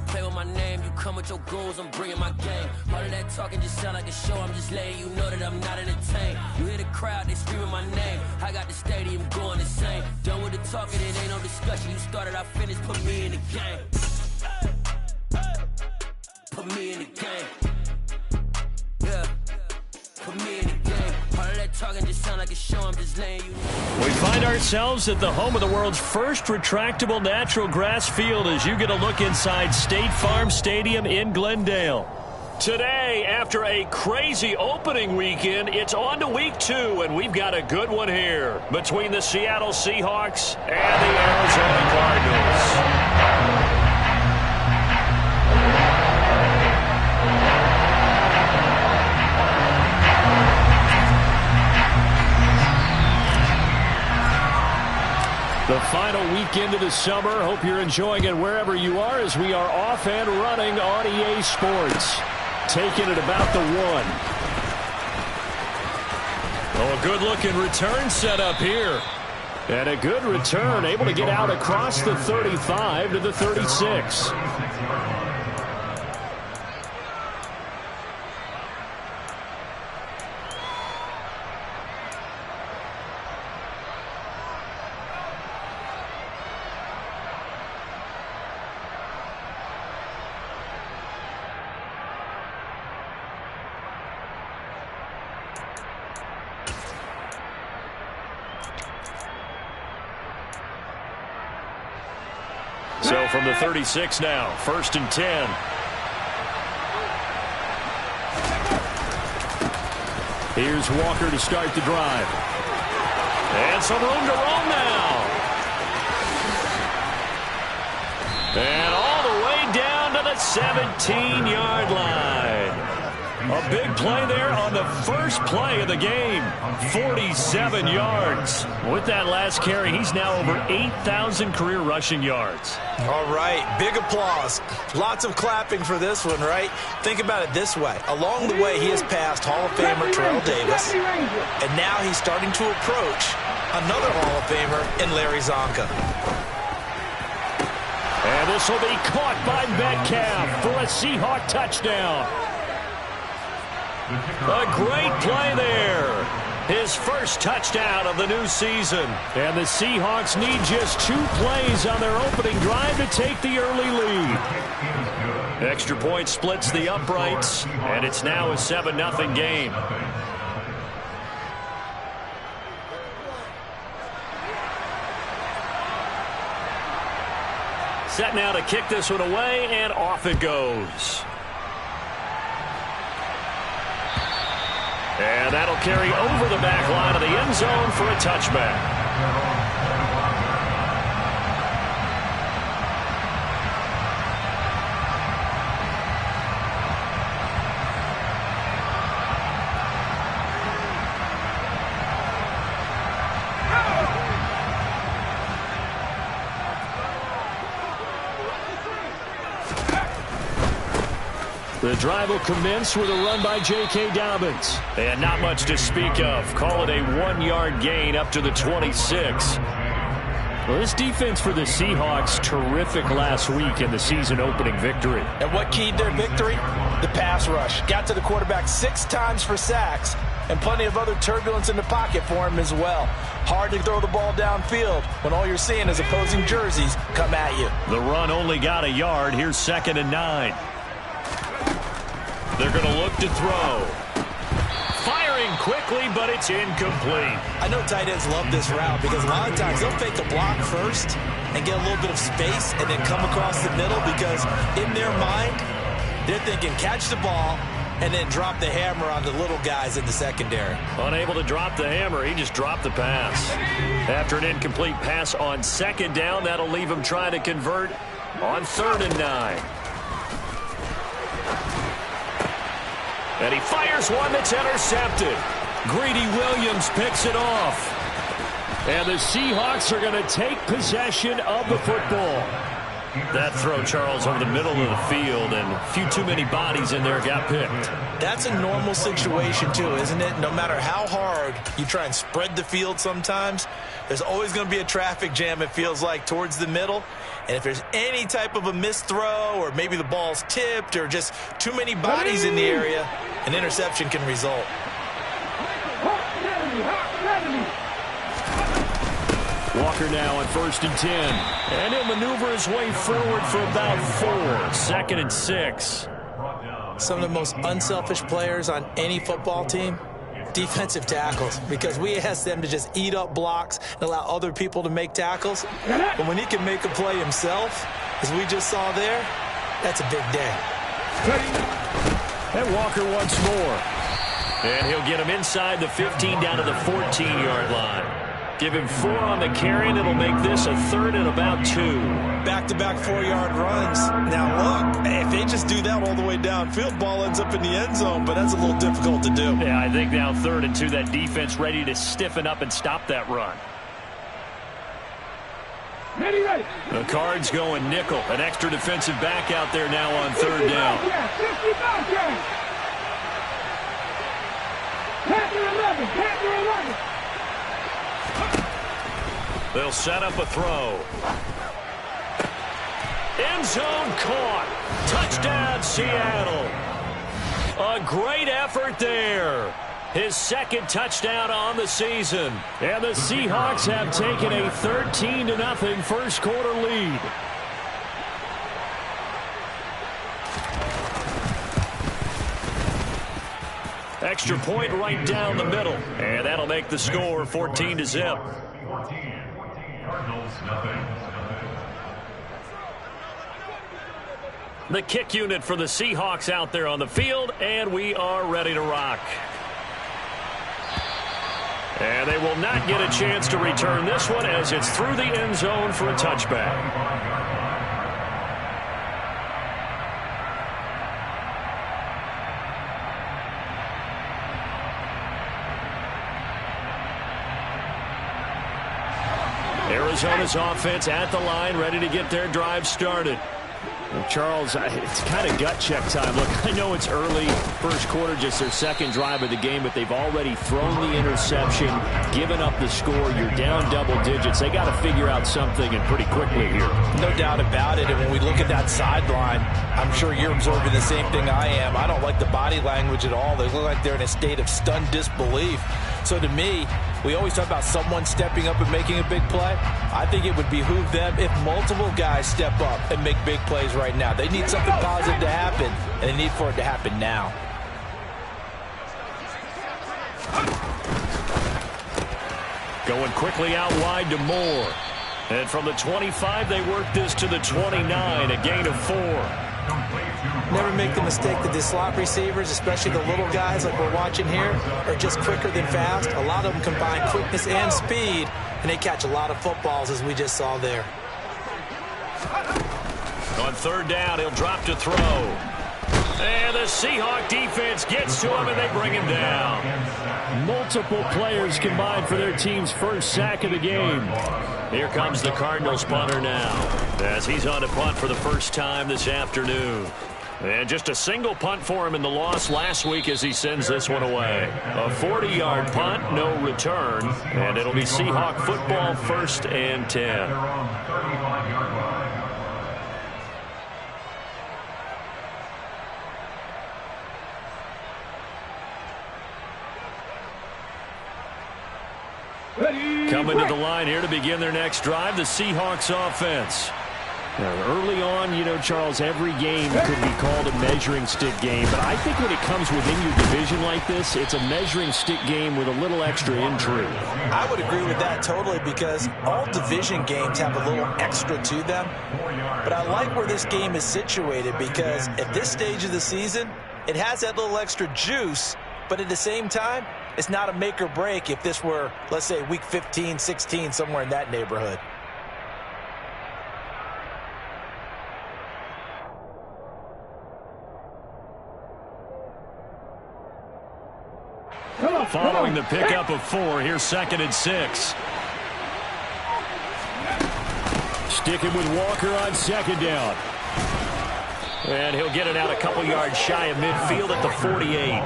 play with my name. You come with your goons, I'm bringing my game. All of that talking just sound like a show. I'm just letting you know that I'm not entertained. You hear the crowd, they screaming my name. I got the stadium going insane. Done with the talking, it ain't no discussion. You started, I finished, put me in the game. Put me in the game. Yeah. Put me in the game. All of that talking just sound like a show. I'm just letting you know. We find ourselves at the home of the world's first retractable natural grass field as you get a look inside State Farm Stadium in Glendale. Today, after a crazy opening weekend, it's on to week 2, and we've got a good one here between the Seattle Seahawks and the Arizona Cardinals. The final weekend of the summer. Hope you're enjoying it wherever you are as we are off and running on EA Sports. Taking it about the 1. Oh, a good-looking return set up here. And a good return, able to get out across the 35 to the 36. So from the 36 now, 1st and 10. Here's Walker to start the drive. And some room to roam now. And all the way down to the 17-yard line. A big play there on the first play of the game. 47 yards. With that last carry, he's now over 8,000 career rushing yards. All right, big applause. Lots of clapping for this one, right? Think about it this way. Along the way, he has passed Hall of Famer Terrell Davis, and now he's starting to approach another Hall of Famer in Larry Zonka. And this will be caught by Metcalf for a Seahawk touchdown. A great play there. His first touchdown of the new season. And the Seahawks need just 2 plays on their opening drive to take the early lead. Extra point splits the uprights, and it's now a 7-0 game. Set now to kick this one away, and off it goes. And that'll carry over the back line of the end zone for a touchback. The drive will commence with a run by J.K. Dobbins. And not much to speak of. Call it a 1-yard gain up to the 26. Well, this defense for the Seahawks, terrific last week in the season opening victory. And what keyed their victory? The pass rush. Got to the quarterback 6 times for sacks, and plenty of other turbulence in the pocket for him as well. Hard to throw the ball downfield when all you're seeing is opposing jerseys come at you. The run only got a yard. Here's 2nd and 9. They're going to look to throw. Firing quickly, but it's incomplete. I know tight ends love this route because a lot of times they'll fake a block first and get a little bit of space and then come across the middle because in their mind, they're thinking catch the ball and then drop the hammer on the little guys in the secondary. Unable to drop the hammer, he just dropped the pass. After an incomplete pass on 2nd down, that'll leave him trying to convert on 3rd and 9. And he fires one that's intercepted. Greedy Williams picks it off. And the Seahawks are going to take possession of the football. That throw, Charles, over the middle of the field, and a few too many bodies in there got picked. That's a normal situation, too, isn't it? No matter how hard you try and spread the field sometimes, there's always going to be a traffic jam, it feels like, towards the middle. And if there's any type of a missed throw or maybe the ball's tipped or just too many bodies in the area, an interception can result. Walker now on 1st and 10. And he'll maneuver his way forward for about 4. 2nd and 6. Some of the most unselfish players on any football team, defensive tackles, because we ask them to just eat up blocks and allow other people to make tackles. But when he can make a play himself, as we just saw there, that's a big day. And Walker once more. And he'll get him inside the 15 down to the 14-yard line. Give him 4 on the carry, and it'll make this a 3rd and about 2. Back-to-back 4-yard runs. Now, look, if they just do that all the way downfield, ball ends up in the end zone, but that's a little difficult to do. Yeah, I think now 3rd and 2, that defense ready to stiffen up and stop that run. Ready. The Cards going nickel. An extra defensive back out there now on 3rd down. Panther 11. They'll set up a throw. End zone caught. Touchdown, Seattle. A great effort there. His 2nd touchdown on the season. And the Seahawks have taken a 13-0 first quarter lead. Extra point right down the middle. And that'll make the score 14-0. The kick unit for the Seahawks out there on the field, and we are ready to rock. And they will not get a chance to return this one as it's through the end zone for a touchback. Arizona's offense at the line, ready to get their drive started. Well, Charles, it's kind of gut check time. Look, I know it's early, first quarter, just their 2nd drive of the game, but they've already thrown the interception, given up the score. You're down double digits. They got to figure out something, and pretty quickly here. No doubt about it. And when we look at that sideline, I'm sure you're observing the same thing I am. I don't like the body language at all. They look like they're in a state of stunned disbelief. So to me, we always talk about someone stepping up and making a big play. I think it would behoove them if multiple guys step up and make big plays right now. They need something positive to happen, and they need for it to happen now. Going quickly out wide to Moore. And from the 25, they work this to the 29, a gain of 4. Never make the mistake that the slot receivers, especially the little guys like we're watching here, are just quicker than fast. A lot of them combine quickness and speed, and they catch a lot of footballs, as we just saw there. On 3rd down, he'll drop to throw. And the Seahawk defense gets to him, and they bring him down. Multiple players combined for their team's first sack of the game. Here comes the Cardinals punter now, as he's on to punt for the first time this afternoon. And just a single punt for him in the loss last week as he sends this one away. A 40-yard punt, no return, and it'll be Seahawk football 1st and 10. Coming to the line here to begin their next drive, the Seahawks offense. Now, early on, you know, Charles, every game could be called a measuring stick game, but I think when it comes within your division like this, it's a measuring stick game with a little extra intrigue. I would agree with that totally, because all division games have a little extra to them. But I like where this game is situated, because at this stage of the season, it has that little extra juice, but at the same time, it's not a make or break if this were, let's say, week 15, 16, somewhere in that neighborhood. Following the pickup of 4, here's 2nd and 6. Sticking with Walker on 2nd down. And he'll get it out a couple yards shy of midfield at the 48.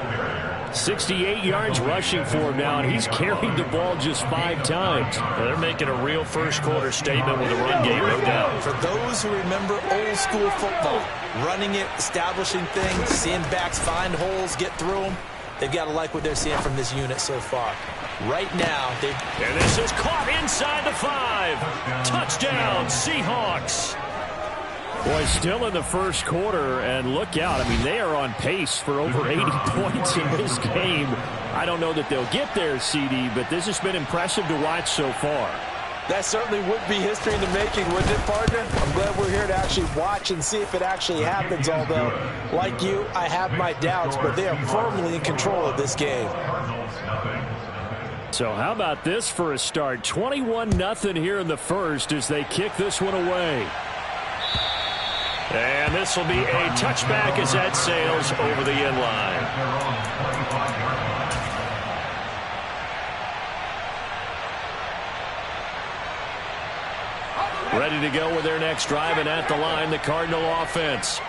68 yards rushing for him now, and he's carried the ball just 5 times. Well, they're making a real first-quarter statement with a run game, no doubt. For those who remember old-school football, running it, establishing things, seeing backs find holes, get through them, they've got to like what they're seeing from this unit so far. Right now, and this is caught inside the 5. Touchdown, Seahawks. Boy, still in the first quarter, and look out. I mean, they are on pace for over 80 points in this game. I don't know that they'll get there, CD, but this has been impressive to watch so far. That certainly would be history in the making, wouldn't it, partner? I'm glad we're here to actually watch and see if it actually happens, although, like you, I have my doubts, but they are firmly in control of this game. So how about this for a start? 21-0 here in the first as they kick this one away. And this will be a touchback as that sails over the end line. Ready to go with their next drive, and at the line, the Cardinal offense.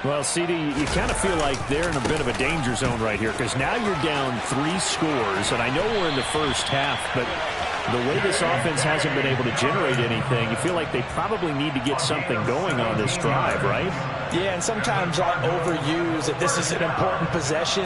Well, CD, you kind of feel like they're in a bit of a danger zone right here because now you're down 3 scores, and I know we're in the first half, but the way this offense hasn't been able to generate anything, you feel like they probably need to get something going on this drive, right? Yeah, and sometimes I overuse that this is an important possession,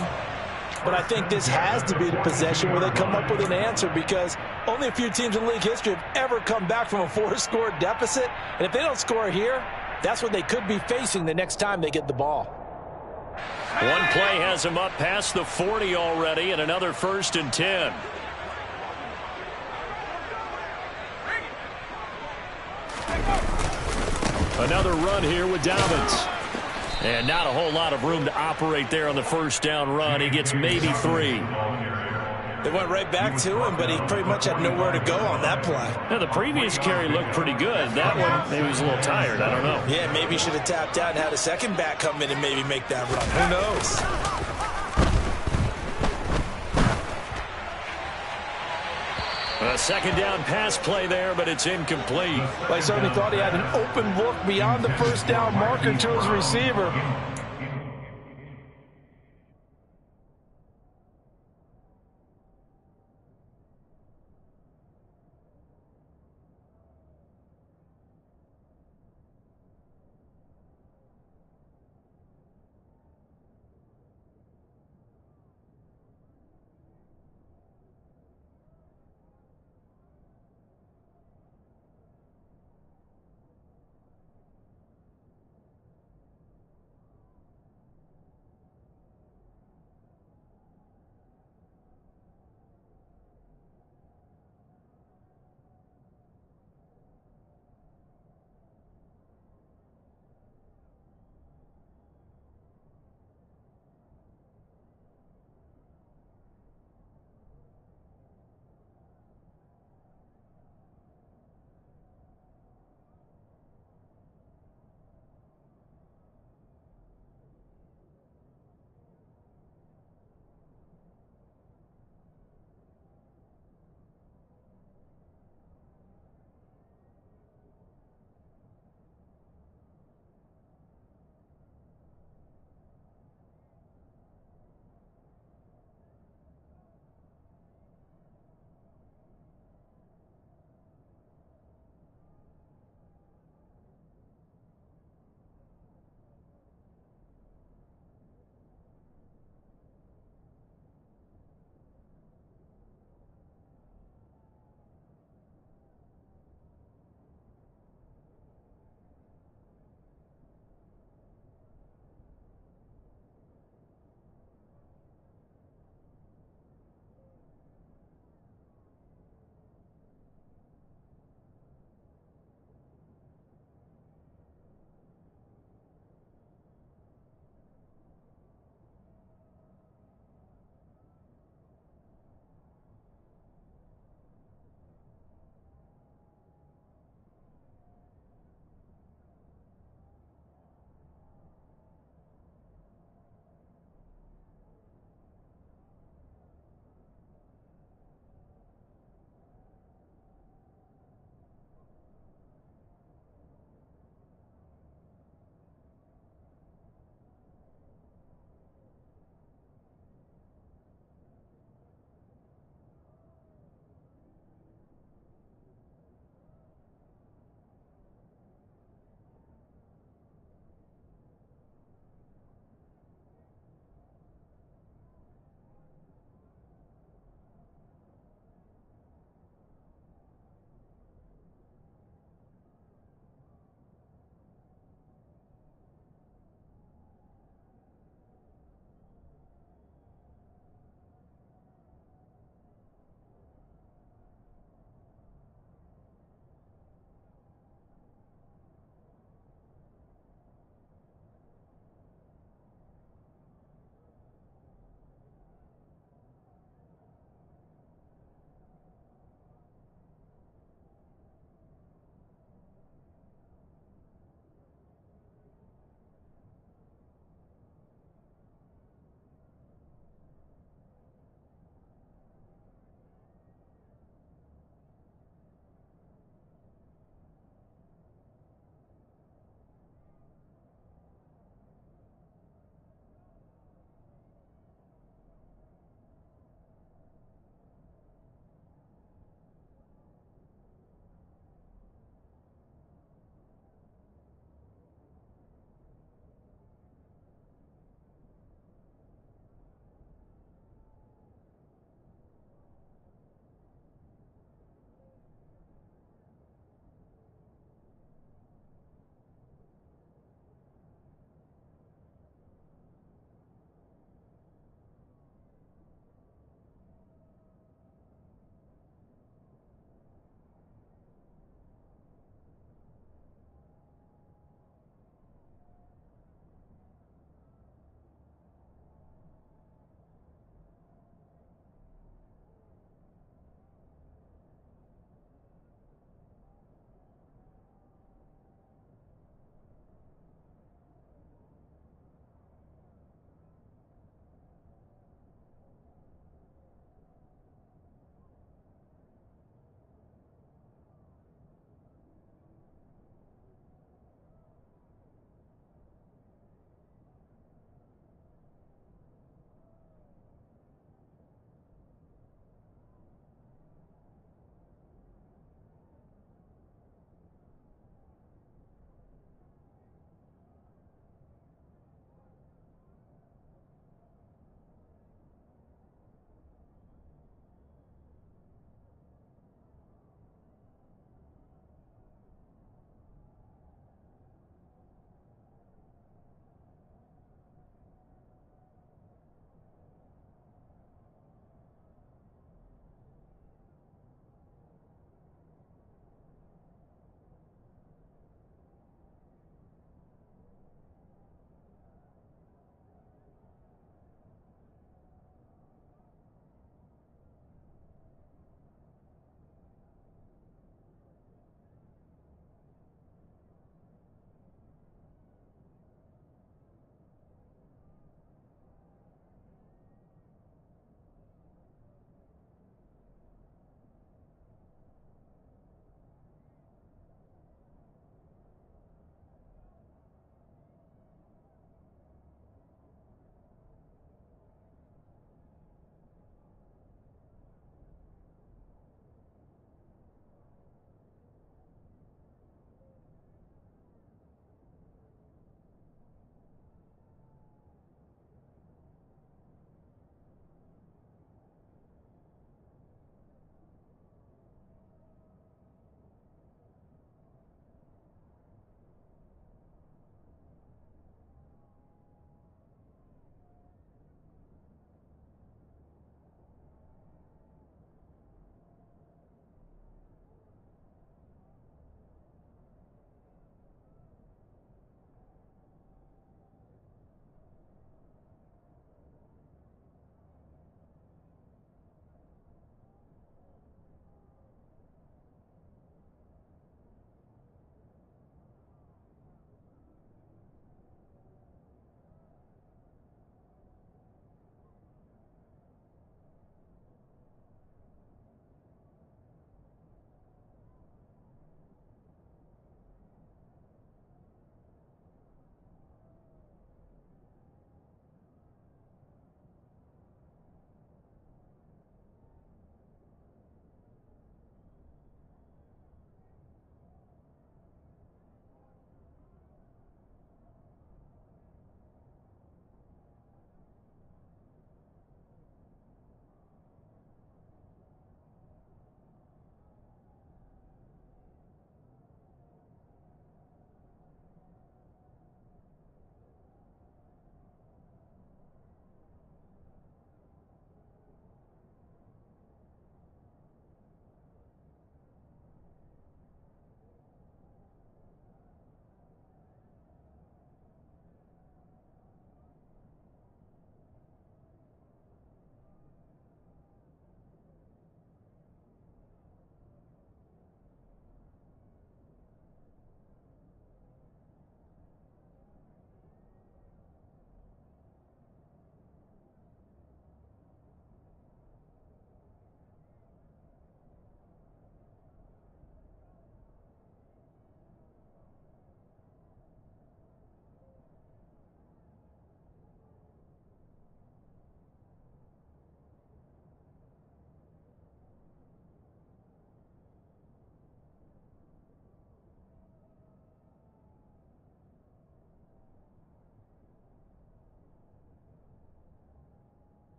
but I think this has to be the possession where they come up with an answer because only a few teams in league history have ever come back from a 4-score deficit, and if they don't score here, that's what they could be facing the next time they get the ball. One play has them up past the 40 already, and another 1st and 10. Another run here with Dobbins. And not a whole lot of room to operate there on the first down run. He gets maybe 3. They went right back to him, but he pretty much had nowhere to go on that play. Now, the previous carry looked pretty good. That one, maybe he was a little tired. I don't know. Yeah, maybe he should have tapped out and had a second back come in and maybe make that run. Who knows? A second down pass play there, but it's incomplete. Well, I certainly thought he had an open look beyond the first down marker to his receiver.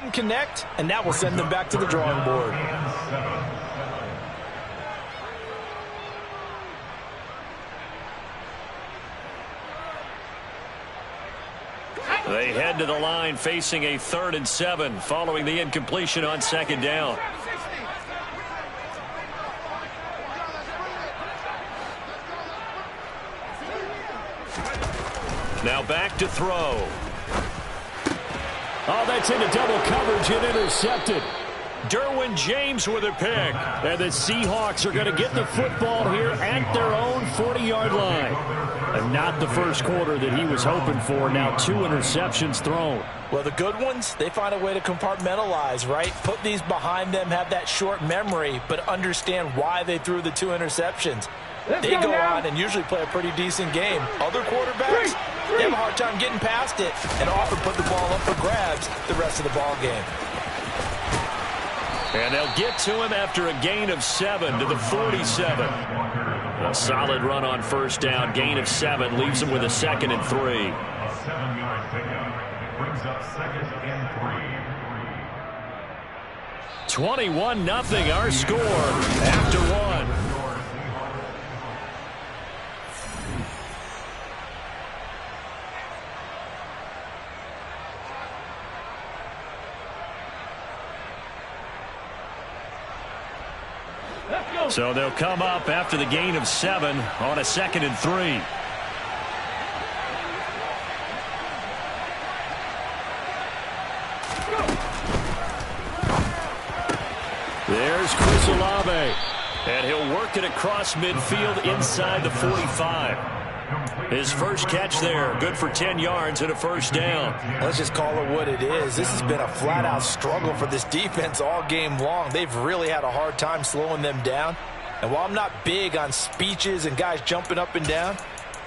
doesn't connect, and that will send them back to the drawing board. They head to the line facing a 3rd and 7 following the incompletion on 2nd down. Now back to throw. Oh, that's into double coverage and intercepted. Derwin James with a pick. And the Seahawks are going to get the football here at their own 40-yard line. And not the first quarter that he was hoping for. Now 2 interceptions thrown. Well, the good ones, they find a way to compartmentalize, right? Put these behind them, have that short memory, but understand why they threw the 2 interceptions. They go on and usually play a pretty decent game. Other quarterbacks, they have a hard time getting past it and often put the ball up for grabs the rest of the ball game. And they'll get to him after a gain of 7 to the 47. A solid run on 1st down. Gain of 7 leaves him with a 2nd and 3. A 7-yard pickup brings up 2nd and 3. 21-0 our score after 1. So they'll come up after the gain of 7 on a 2nd and 3. There's Chris Olave. And he'll work it across midfield inside the 45. His first catch there, good for 10 yards and a 1st down. Let's just call it what it is. This has been a flat-out struggle for this defense all game long. They've really had a hard time slowing them down. And while I'm not big on speeches and guys jumping up and down,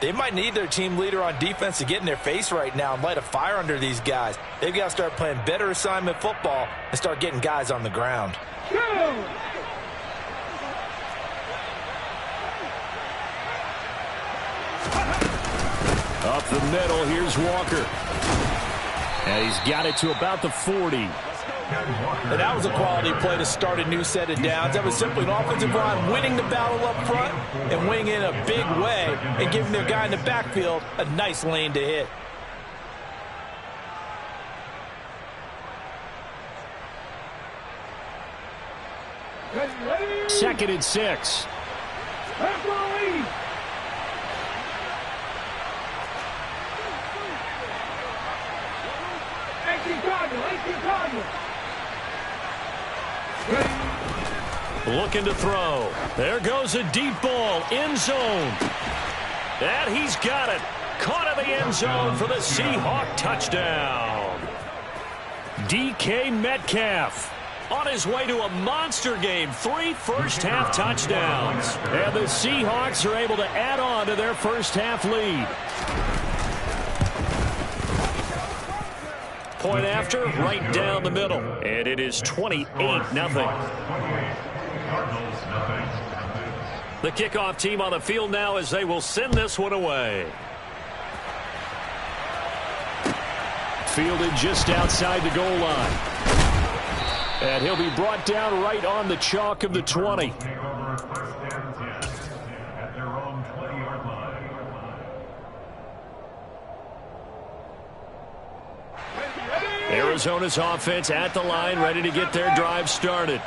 they might need their team leader on defense to get in their face right now and light a fire under these guys. They've got to start playing better assignment football and start getting guys on the ground. Up the middle, here's Walker. And he's got it to about the 40. And that was a quality play to start a new set of downs. That was simply an offensive line winning the battle up front and winning in a big way and giving their guy in the backfield a nice lane to hit. Second and 6. Looking to throw. There goes a deep ball. End zone. And he's got it. Caught in the end zone for the Seahawk touchdown. DK Metcalf on his way to a monster game. 3 first-half touchdowns. And the Seahawks are able to add on to their first-half lead. Point after, right down the middle. And it is 28-0. The kickoff team on the field now as they will send this one away. Fielded just outside the goal line. And he'll be brought down right on the chalk of the 20. Arizona's offense at the line, ready to get their drive started.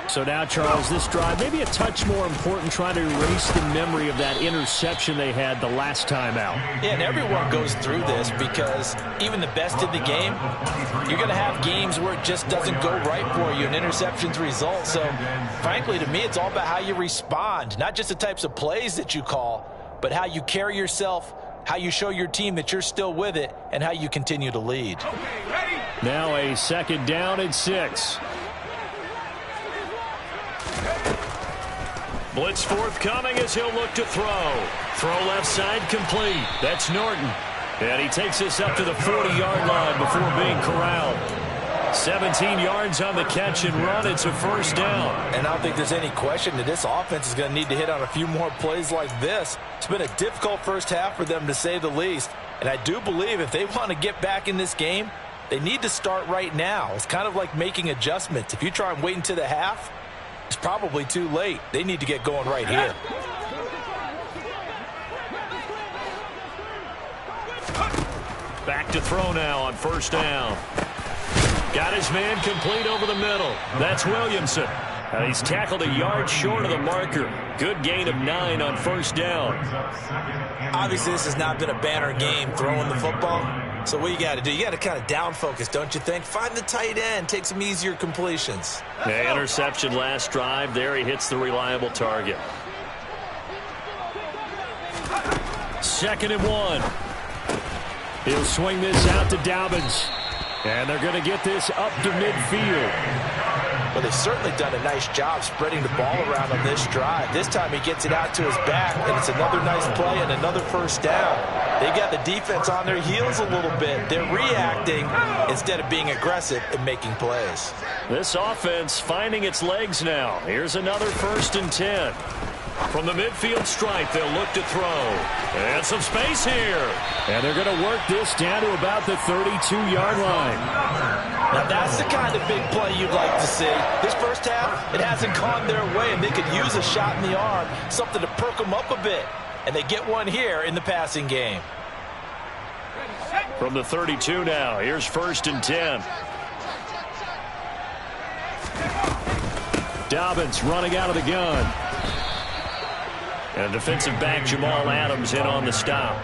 So now, Charles, this drive maybe a touch more important, trying to erase the memory of that interception they had the last time out. Yeah, and everyone goes through this because even the best in the game, you're going to have games where it just doesn't go right for you and interceptions result. So, frankly, to me, it's all about how you respond, not just the types of plays that you call, but how you carry yourself, how you show your team that you're still with it, and how you continue to lead. Now a 2nd down and 6. Blitz forthcoming as he'll look to throw. Throw left side complete. That's Norton. And he takes us up to the 40-yard line before being corralled. 17 yards on the catch and run. It's a 1st down. And I don't think there's any question that this offense is going to need to hit on a few more plays like this. It's been a difficult first half for them, to say the least. And I do believe if they want to get back in this game, They need to start right now. It's kind of like making adjustments. If you try and wait until the half, it's probably too late. They need to get going right here. Back to throw now on first down. Got his man complete over the middle. That's Williamson. He's tackled a yard short of the marker. Good gain of 9 on first down. Obviously, this has not been a banner game throwing the football. So what you got to do, you got to kind of down focus, don't you think? Find the tight end, take some easier completions. The interception last drive. There he hits the reliable target. 2nd and 1. He'll swing this out to Dobbins. And they're going to get this up to midfield. Well, they've certainly done a nice job spreading the ball around on this drive. This time he gets it out to his back, and it's another nice play and another first down. They got the defense on their heels a little bit. They're reacting instead of being aggressive and making plays. This offense finding its legs now. Here's another 1st and 10. From the midfield stripe, they'll look to throw. And some space here. And they're going to work this down to about the 32-yard line. Now that's the kind of big play you'd like to see. This first half, it hasn't gone their way, and they could use a shot in the arm, something to perk them up a bit. And they get one here in the passing game. From the 32 now, here's 1st and 10. Dobbins running out of the gun. And defensive back Jamal Adams in on the stop.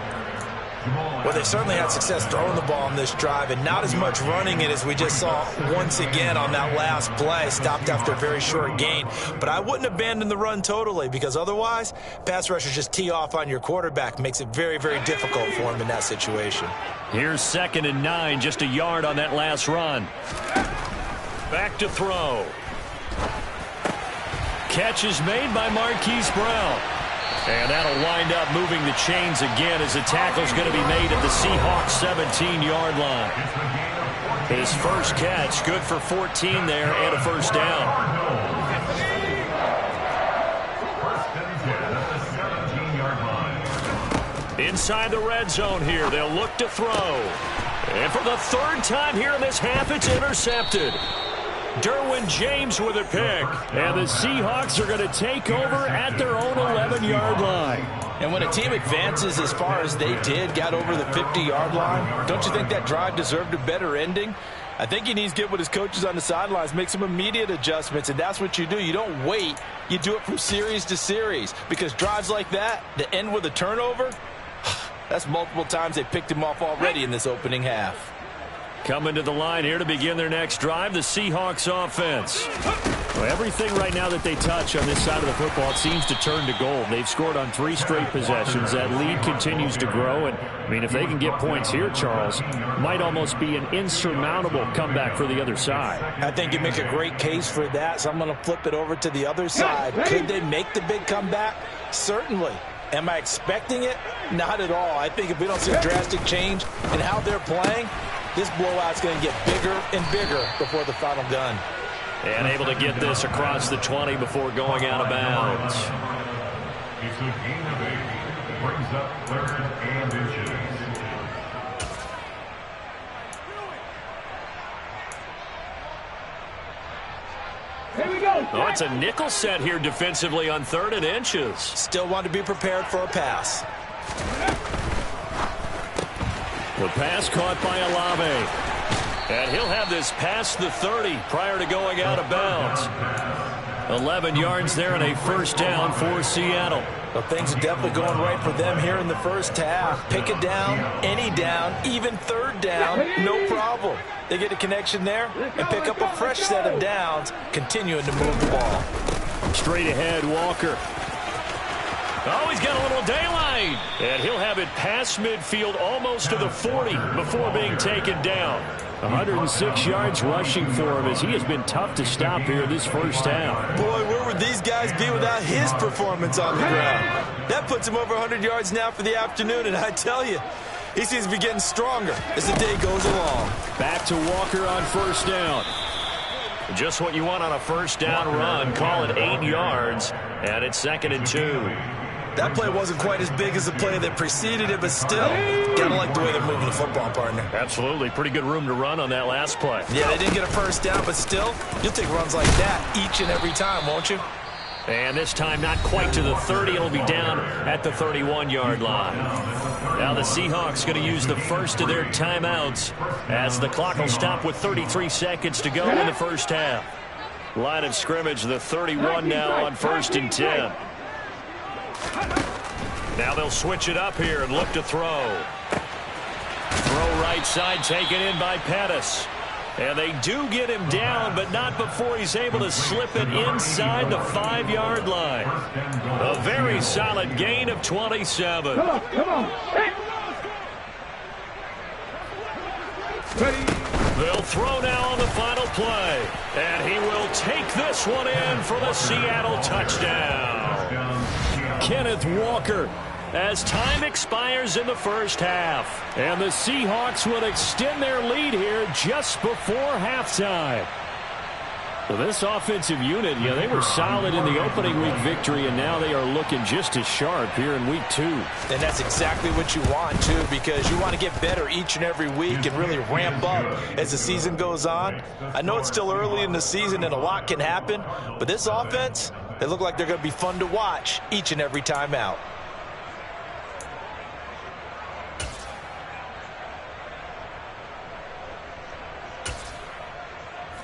Well, they certainly had success throwing the ball on this drive and not as much running it as we just saw once again on that last play. Stopped after a very short gain. But I wouldn't abandon the run totally, because otherwise, pass rushers just tee off on your quarterback. Makes it very, very difficult for him in that situation. Here's 2nd and 9, just a yard on that last run. Back to throw. Catch is made by Marquise Brown. And that'll wind up moving the chains again as the tackle's going to be made at the Seahawks 17-yard line. His first catch, good for 14 there and a first down. Inside the red zone here, they'll look to throw. And for the 3rd time here in this half, it's intercepted. Derwin James with a pick. And the Seahawks are going to take over at their own 11-yard line. And when a team advances as far as they did, got over the 50-yard line, don't you think that drive deserved a better ending? I think he needs to get with his coaches on the sidelines, make some immediate adjustments, and that's what you do. You don't wait. You do it from series to series, because drives like that end with a turnover, that's multiple times they picked him off already in this opening half. Coming to the line here to begin their next drive, the Seahawks offense. Well, everything right now that they touch on this side of the football, it seems to turn to gold. They've scored on 3 straight possessions. That lead continues to grow. And, I mean, if they can get points here, Charles, might almost be an insurmountable comeback for the other side. I think you make a great case for that, so I'm going to flip it over to the other side. Could they make the big comeback? Certainly. Am I expecting it? Not at all. I think if we don't see a drastic change in how they're playing, this blowout's going to get bigger and bigger before the final gun. And able to get this across the 20 before going out of bounds. It's a gain of 8. Brings up 3rd and inches. Here we go. Oh, it's a nickel set here defensively on 3rd and inches. Still want to be prepared for a pass. The pass caught by Olave. And he'll have this past the 30 prior to going out of bounds. 11 yards there and a first down for Seattle. Well, things are definitely going right for them here in the first half. Pick a down, any down, even 3rd down, no problem. They get a connection there and pick up a fresh set of downs, continuing to move the ball. Straight ahead, Walker. Oh, he's got a little daylight. And he'll have it past midfield almost to the 40 before being taken down. 106 yards rushing for him as he has been tough to stop here this first half. Boy, where would these guys be without his performance on the ground? That puts him over 100 yards now for the afternoon, and I tell you, he seems to be getting stronger as the day goes along. Back to Walker on first down. Just what you want on a first down run. Call it 8 yards, and it's 2nd and 2. That play wasn't quite as big as the play that preceded it, but still, gotta like the way they're moving the football, partner. Absolutely. Pretty good room to run on that last play. Yeah, they didn't get a first down, but still, you'll take runs like that each and every time, won't you? And this time not quite to the 30. It'll be down at the 31-yard line. Now the Seahawks going to use the first of their timeouts as the clock will stop with 33 seconds to go in the first half. Line of scrimmage, the 31 now on 1st and 10. Now they'll switch it up here and look to throw. Throw right side taken in by Pettis. And they do get him down, but not before he's able to slip it inside the 5-yard line. A very solid gain of 27. Come on. Hey. Ready. They'll throw now on the final play. And he will take this one in for the Seattle touchdown. Kenneth Walker, as time expires in the first half. And the Seahawks will extend their lead here just before halftime. Well, this offensive unit, they were solid in the opening week victory, and now they are looking just as sharp here in week 2. And that's exactly what you want, too, because you want to get better each and every week and really ramp up as the season goes on. I know it's still early in the season and a lot can happen, but this offense, they look like they're going to be fun to watch each and every time out.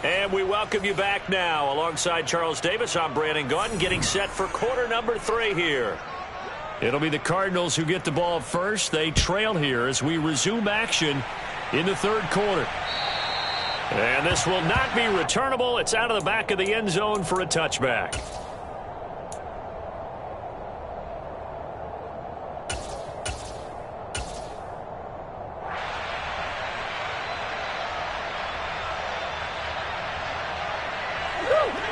And we welcome you back now. Alongside Charles Davis, I'm Brandon Gaudin, getting set for quarter number 3 here. It'll be the Cardinals who get the ball first. They trail here as we resume action in the 3rd quarter. And this will not be returnable. It's out of the back of the end zone for a touchback.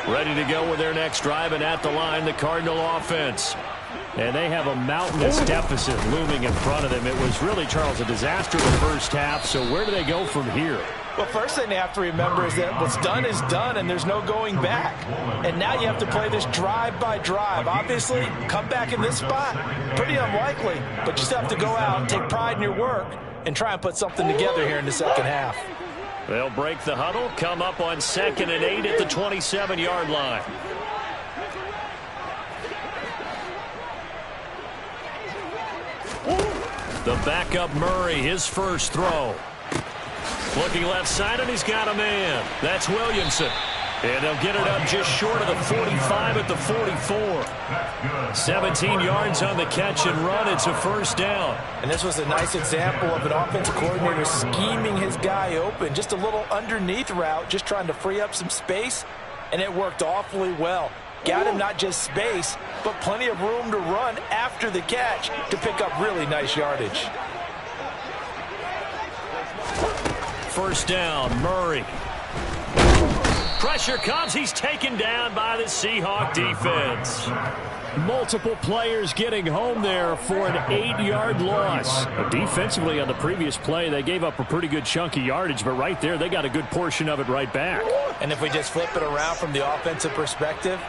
Ready to go with their next drive, and at the line, the Cardinal offense. And they have a mountainous deficit looming in front of them. It was really, Charles, a disaster the first half, so where do they go from here? Well, first thing they have to remember is that what's done is done, and there's no going back. And now you have to play this drive by drive. Obviously, come back in this spot, pretty unlikely, but you still have to go out, take pride in your work, and try and put something together here in the second half. They'll break the huddle, come up on 2nd and 8 at the 27-yard line. The backup Murray, his first throw. Looking left side, and he's got a man. That's Williamson. And they'll get it up just short of the 45 at the 44. 17 yards on the catch and run. It's a first down. And this was a nice example of an offensive coordinator scheming his guy open. Just a little underneath route, just trying to free up some space, and it worked awfully well. Got him not just space, but plenty of room to run after the catch to pick up really nice yardage. First down, Murray. Pressure comes. He's taken down by the Seahawk defense. Multiple players getting home there for an 8-yard loss. Defensively on the previous play, they gave up a pretty good chunk of yardage, but right there, they got a good portion of it right back. And if we just flip it around from the offensive perspective,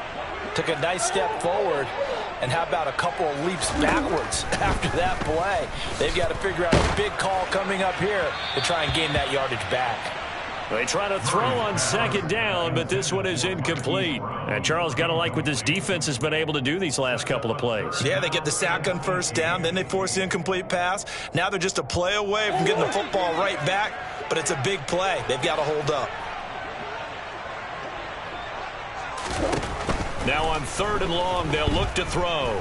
took a nice step forward, and how about a couple of leaps backwards after that play? They've got to figure out a big call coming up here to try and gain that yardage back. They try to throw on 2nd down, but this one is incomplete. And Charles, got to like what this defense has been able to do these last couple of plays. Yeah, they get the sack on first down, then they force the incomplete pass. Now they're just a play away from getting the football right back, but it's a big play. They've got to hold up. Now on 3rd and long, they'll look to throw.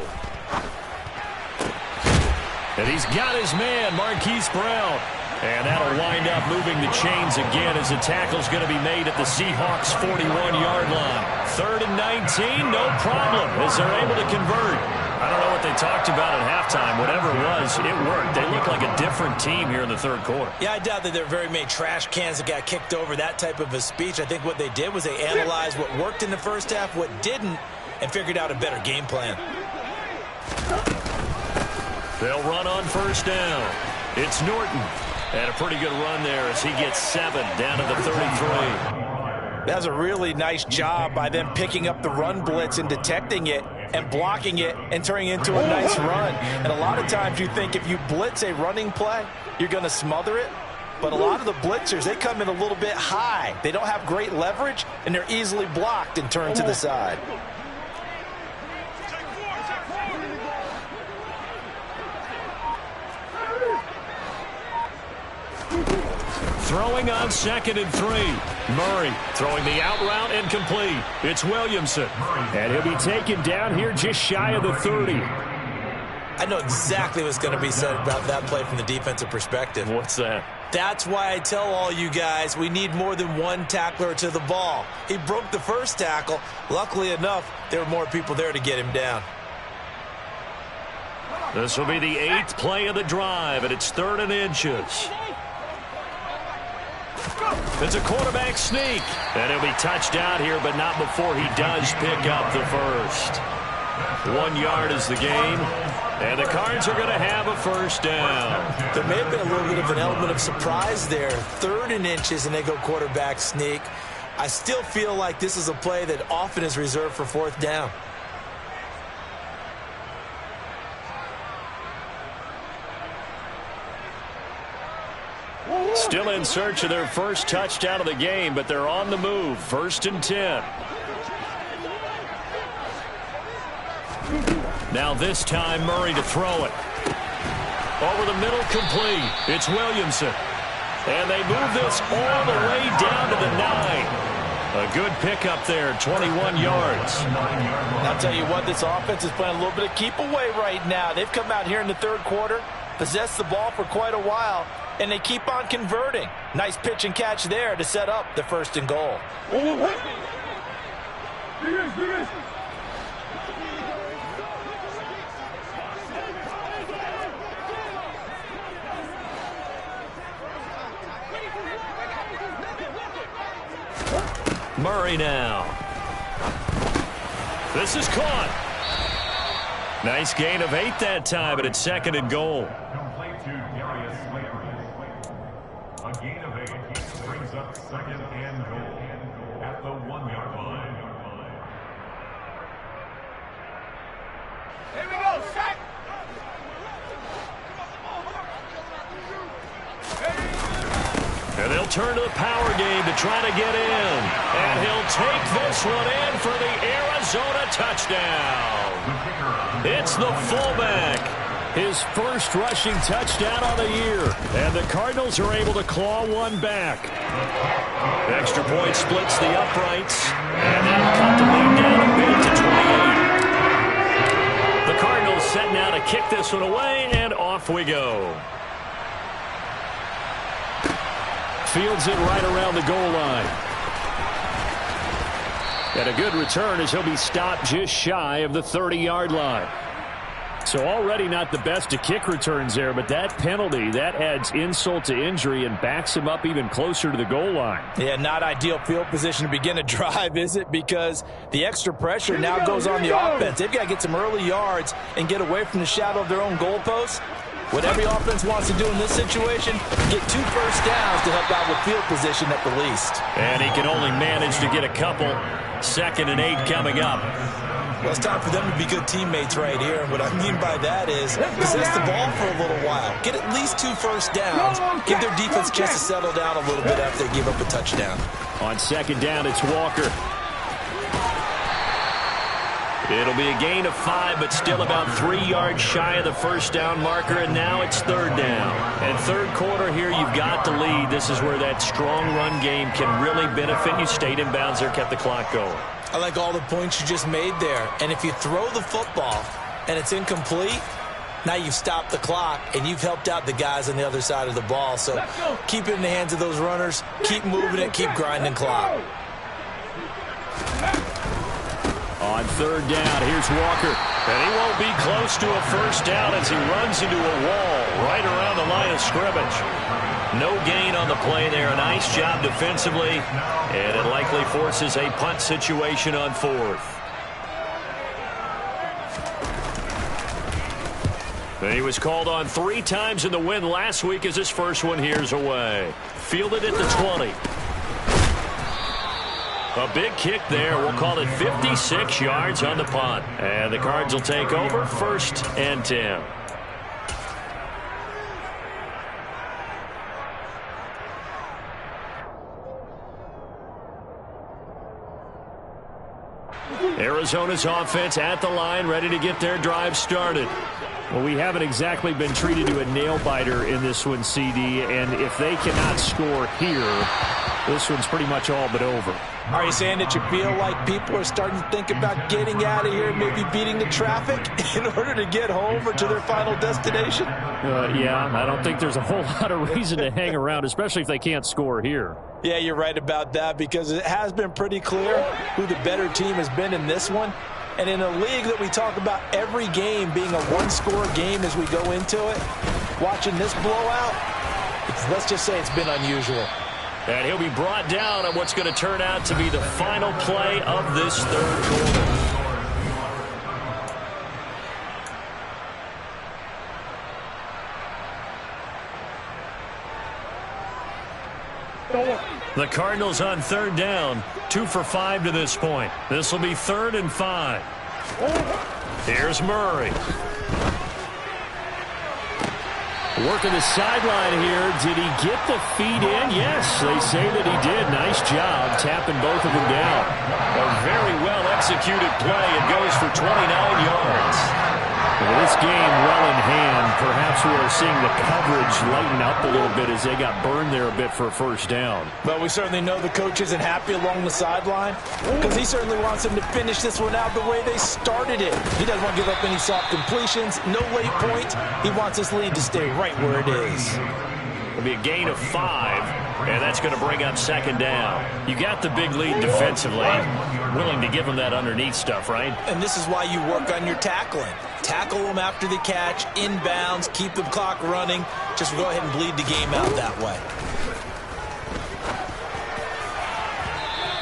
And he's got his man, Marquise Brown. And that'll wind up moving the chains again as the tackle's going to be made at the Seahawks' 41-yard line. 3rd and 19, no problem, as they're able to convert. I don't know what they talked about at halftime. Whatever it was, it worked. They look like a different team here in the 3rd quarter. Yeah, I doubt that there are very many trash cans that got kicked over, that type of a speech. I think what they did was they analyzed what worked in the first half, what didn't, and figured out a better game plan. They'll run on 1st down. It's Norton. And a pretty good run there as he gets 7 down to the 33. That's a really nice job by them picking up the run blitz and detecting it and blocking it and turning it into a nice run. And a lot of times you think if you blitz a running play, you're going to smother it. But a lot of the blitzers, they come in a little bit high. They don't have great leverage, and they're easily blocked and turned to the side. Throwing on 2nd and 3. Murray throwing the out route incomplete. It's Williamson. And he'll be taken down here just shy of the 30. I know exactly what's going to be said about that play from the defensive perspective. What's that? That's why I tell all you guys we need more than one tackler to the ball. He broke the first tackle. Luckily enough, there were more people there to get him down. This will be the 8th play of the drive, and it's 3rd and inches. It's a quarterback sneak. And he'll be touched out here, but not before he does pick up the first. 1 yard is the gain. And the Cards are going to have a first down. There may have been a little bit of an element of surprise there. 3rd and inches, and they go quarterback sneak. I still feel like this is a play that often is reserved for 4th down. Still in search of their first touchdown of the game, but they're on the move. 1st and 10. Now this time Murray to throw it. Over the middle, complete. It's Williamson. And they move this all the way down to the 9. A good pickup there, 21 yards. I'll tell you what, this offense is playing a little bit of keep away right now. They've come out here in the 3rd quarter, possessed the ball for quite a while, and they keep on converting. Nice pitch and catch there to set up the 1st and goal. Murray now. This is caught. Nice gain of 8 that time, but it's 2nd and goal. Complete to Darius Slayton. A gain of 8 brings up 2nd and goal at the 1-yard line. Here we go, sack! And they'll turn to the power game to try to get in. And he'll take this one in for the Arizona touchdown. It's the fullback. His first rushing touchdown on the year. And the Cardinals are able to claw one back. Extra point splits the uprights. And that'll cut the lead down a bit to 28. The Cardinals set now to kick this one away, and off we go. Fields it right around the goal line. And a good return as he'll be stopped just shy of the 30-yard line. So already not the best of kick returns there, but that penalty, that adds insult to injury and backs him up even closer to the goal line. Yeah, not ideal field position to begin a drive, is it? Because the extra pressure now goes on the offense. They've got to get some early yards and get away from the shadow of their own goalposts. What every offense wants to do in this situation, get 2 first downs to help out with field position at the least. And he can only manage to get a couple. 2nd and 8 coming up. Well, it's time for them to be good teammates right here. And what I mean by that is possess the ball for a little while. Get at least 2 first downs. Give their defense a chance to settle down a little bit after they give up a touchdown. On 2nd down, it's Walker. It'll be a gain of 5, but still about 3 yards shy of the first down marker, and now it's 3rd down. And 3rd quarter here, you've got to lead. This is where that strong run game can really benefit you. Stayed in bounds there, kept the clock going. I like all the points you just made there. And if you throw the football and it's incomplete, now you've stopped the clock and you've helped out the guys on the other side of the ball. So keep it in the hands of those runners. Keep moving it. Keep grinding clock. On 3rd down, here's Walker. And he won't be close to a first down as he runs into a wall right around the line of scrimmage. No gain on the play there. A nice job defensively. And it likely forces a punt situation on 4th. He was called on 3 times in the win last week as his first one here's away. Fielded at the 20. A big kick there. We'll call it 56 yards on the punt. And the Cards will take over 1st and 10. Arizona's offense at the line, ready to get their drive started. Well, we haven't exactly been treated to a nail-biter in this one, CD, and if they cannot score here, this one's pretty much all but over. Are you saying that you feel like people are starting to think about getting out of here, maybe beating the traffic in order to get home or to their final destination? Yeah, I don't think there's a whole lot of reason to hang around, especially if they can't score here. Yeah, you're right about that, because it has been pretty clear who the better team has been in this one. And in a league that we talk about every game being a one-score game as we go into it, watching this blowout, let's just say it's been unusual. And he'll be brought down on what's going to turn out to be the final play of this 3rd quarter. The Cardinals on 3rd down, 2 for 5 to this point. This will be 3rd and 5. Here's Murray. Working the sideline here. Did he get the feet in? Yes, they say that he did. Nice job tapping both of them down. A very well-executed play. It goes for 29 yards. With this game well in hand, perhaps we are seeing the coverage lighten up a little bit as they got burned there a bit for a 1st down. But we certainly know the coach isn't happy along the sideline, because he certainly wants them to finish this one out the way they started it. He doesn't want to give up any soft completions, no late points. He wants this lead to stay right where it is. It'll be a gain of 5, and that's going to bring up 2nd down. You got the big lead defensively. Willing to give them that underneath stuff, right? And this is why you work on your tackling. Tackle them after the catch, inbounds, keep the clock running. Just go ahead and bleed the game out that way.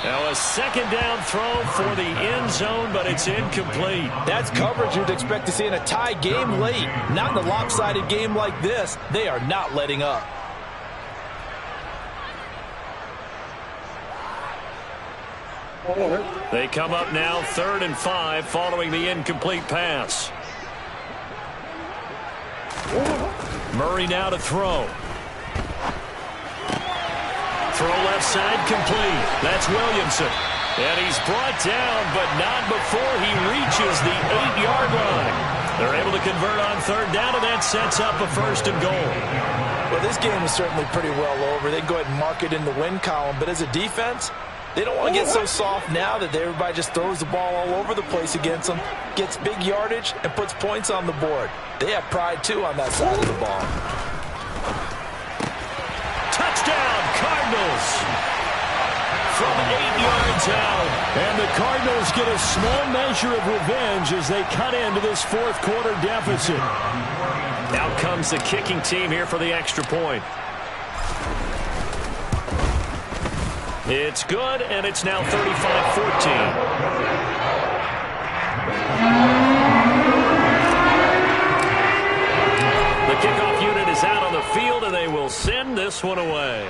Now a 2nd down throw for the end zone, but it's incomplete. That's coverage you'd expect to see in a tie game late. Not in a lopsided game like this. They are not letting up. They come up now 3rd and 5 following the incomplete pass. Murray now to throw. Throw left side complete. That's Williamson. And he's brought down, but not before he reaches the 8-yard line. They're able to convert on 3rd down, and that sets up a 1st and goal. Well, this game is certainly pretty well over. They can go ahead and mark it in the win column, but as a defense, they don't want to get so soft now that everybody just throws the ball all over the place against them, gets big yardage, and puts points on the board. They have pride, too, on that side of the ball. Touchdown, Cardinals! From 8 yards out. And the Cardinals get a small measure of revenge as they cut into this 4th quarter deficit. Out comes the kicking team here for the extra point. It's good, and it's now 35-14. The kickoff unit is out on the field, and they will send this one away.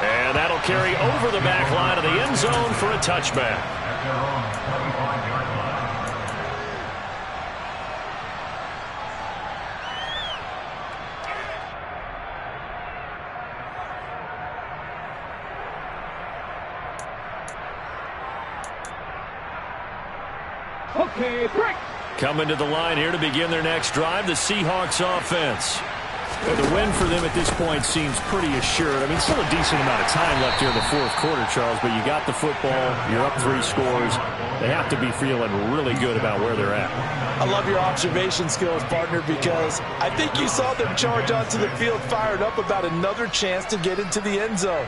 And that'll carry over the back line of the end zone for a touchback. Okay, break. Coming to the line here to begin their next drive, the Seahawks offense. The win for them at this point seems pretty assured. I mean, still a decent amount of time left here in the 4th quarter, Charles, but you got the football, you're up 3 scores. They have to be feeling really good about where they're at. I love your observation skills, partner, because I think you saw them charge onto the field fired up about another chance to get into the end zone.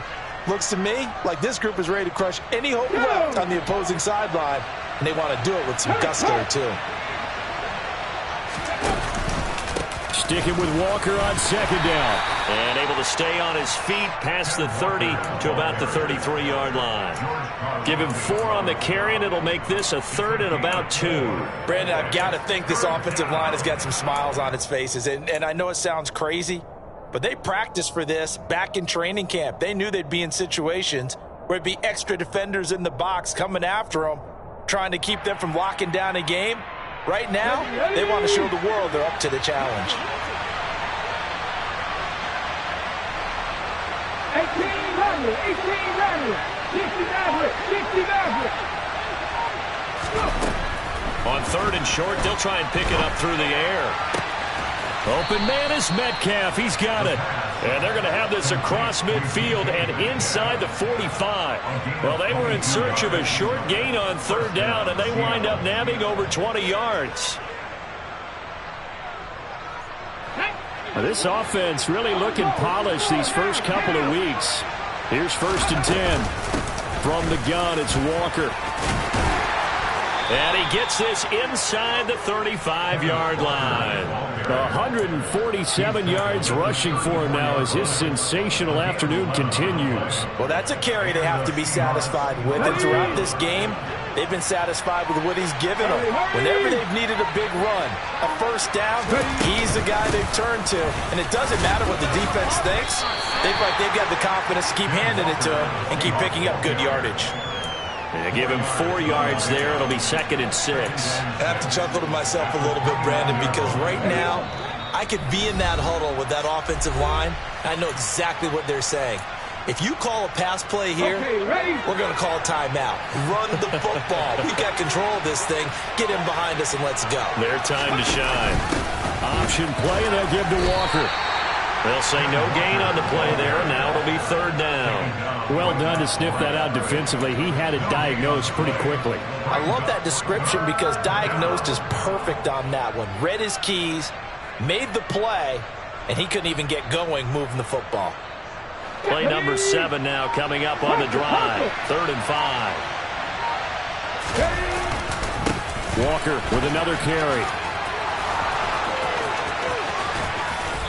Looks to me like this group is ready to crush any hope left on the opposing sideline, and they want to do it with some gusto, too. Sticking with Walker on 2nd down. And able to stay on his feet past the 30 to about the 33-yard line. Give him 4 on the carry, and it'll make this a 3rd and about 2. Brandon, I've got to think this offensive line has got some smiles on its faces. And I know it sounds crazy, But they practiced for this back in training camp. They knew they'd be in situations where it'd be extra defenders in the box coming after them, trying to keep them from locking down a game. Right now, they want to show the world they're up to the challenge. 1800, 60 On 3rd and short, they'll try and pick it up through the air. Open man is Metcalf. He's got it. And they're going to have this across midfield and inside the 45. Well, they were in search of a short gain on 3rd down, and they wind up nabbing over 20 yards. This offense really looking polished these first couple of weeks. Here's 1st and 10. From the gun, it's Walker. And he gets this inside the 35-yard line. 147 yards rushing for him now as his sensational afternoon continues. Well, that's a carry they have to be satisfied with. And throughout this game, they've been satisfied with what he's given them. Whenever they've needed a big run, a 1st down, he's the guy they've turned to. And it doesn't matter what the defense thinks. They've got the confidence to keep handing it to him and keep picking up good yardage. They give him 4 yards there. It'll be 2nd and 6. I have to chuckle to myself a little bit, Brandon, because right now I could be in that huddle with that offensive line. I know exactly what they're saying. If you call a pass play here, we're going to call a timeout. Run the football. We've got control of this thing. Get him behind us and let's go. Their time to shine. Option play, and they'll give to Walker. They'll say no gain on the play there, and now it'll be 3rd down. Well done to sniff that out defensively. He had it diagnosed pretty quickly. I love that description because diagnosed is perfect on that one. Read his keys, made the play, and he couldn't even get going moving the football. Play number 7 now coming up on the drive. 3rd and 5. Walker with another carry.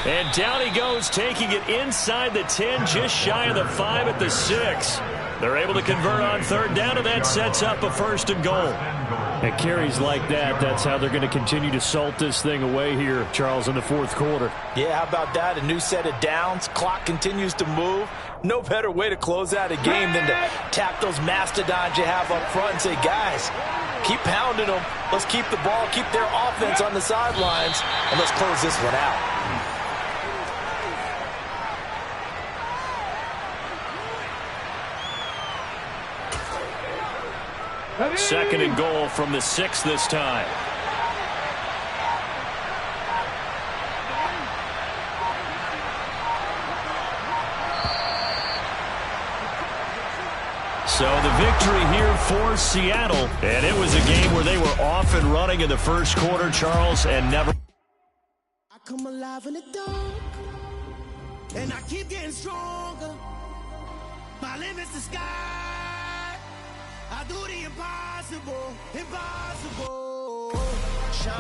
And down he goes, taking it inside the 10, just shy of the 5 at the 6. They're able to convert on 3rd down, and that sets up a 1st and goal. And carries like that, that's how they're going to continue to salt this thing away here, Charles, in the 4th quarter. Yeah, how about that? A new set of downs. Clock continues to move. No better way to close out a game than to tap those mastodons you have up front and say, guys, keep pounding them. Let's keep the ball, keep their offense on the sidelines, and let's close this one out. 2nd and goal from the 6 this time. So the victory here for Seattle. And it was a game where they were off and running in the 1st quarter, Charles, and never. I come alive in the dark, and I keep getting stronger. My limit's the sky. I do the impossible, impossible. Shine.